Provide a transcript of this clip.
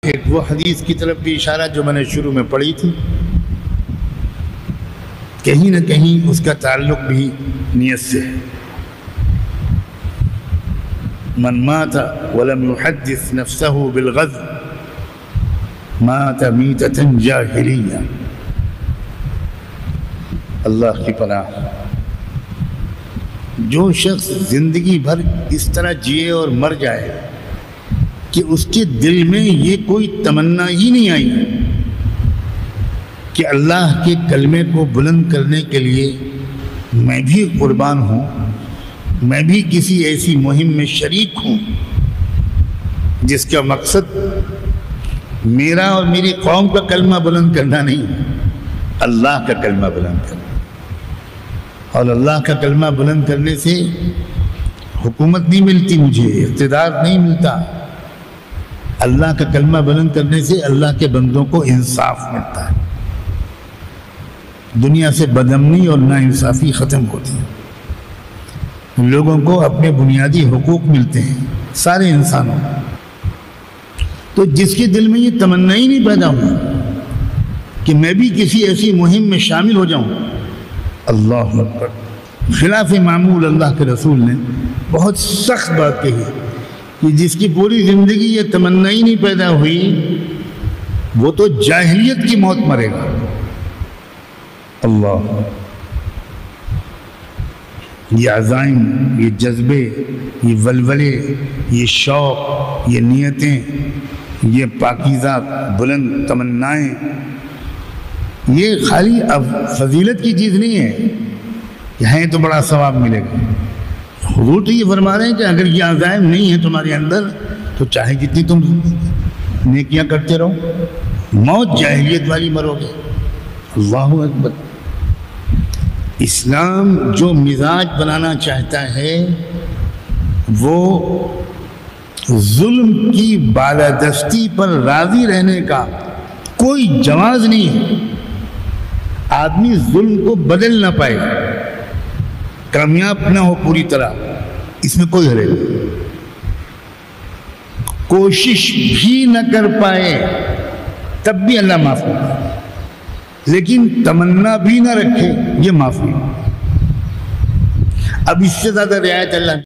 ایک وہ حدیث کی طرف بھی اشارہ جو میں نے شروع میں پڑھی تھی، کہیں نہ کہیں اس کا تعلق بھی نیت سے ہے۔ من مات ولم يحدث نفسه بالغزو مات میتة جاہلیہ۔ اللہ کی پناہ، جو شخص زندگی بھر اس طرح جیے اور مر جائے کہ اس کے دل میں یہ کوئی تمنا ہی نہیں آئی کہ اللہ کے کلمے کو بلند کرنے کے لیے میں بھی قربان ہوں، میں بھی کسی ایسی مہم میں شریک ہوں جس کا مقصد میرا اور میری قوم کا کلمہ بلند کرنا نہیں، اللہ کا کلمہ بلند کرنا۔ اور اللہ کا کلمہ بلند کرنے سے حکومت نہیں ملتی، مجھے اقتدار نہیں ملتا۔ اللہ کا کلمہ بلند کرنے سے اللہ کے بندوں کو انصاف ملتا ہے، دنیا سے بدامنی اور ناانصافی ختم ہوتی ہے، لوگوں کو اپنے بنیادی حقوق ملتے ہیں، سارے انسانوں۔ تو جس کے دل میں یہ تمنا ہی نہیں پیدا ہوا کہ میں بھی کسی ایسی مہم میں شامل ہو جاؤں، اللہ اکبر، خلاف معمول اللہ کے رسول نے بہت سخت بات کہی کہ جس کی پوری زندگی یہ تمنا ہی نہیں پیدا ہوئی وہ تو جاہلیت کی موت مرے گا۔ اللہ، یہ عزائم، یہ جذبے، یہ ولولے، یہ شوق، یہ نیتیں، یہ پاکیزہ بلند تمنائیں، یہ خالی فضیلت کی چیز نہیں ہے کہ ہیں تو بڑا ثواب ملے گا۔ حضور تو یہ فرما رہے ہیں کہ اگر یہ عزائم نہیں ہے تمہارے اندر تو چاہے جتنی تم نیکیاں کرتے رہو، موت جاہلیت والی مرو گے۔ اللہ اکبر۔ اسلام جو مزاج بنانا چاہتا ہے وہ ظلم کی بالادستی پر راضی رہنے کا کوئی جواز نہیں ہے۔ آدمی ظلم کو بدل نہ پائے، کامیاب نہ ہو پوری طرح، اس میں کوئی حرج نہیں، کوشش بھی نہ کر پائے تب بھی اللہ معاف کرے، لیکن تمنا بھی نہ رکھے، یہ معاف نہیں۔ اب اس سے زیادہ رعایت اللہ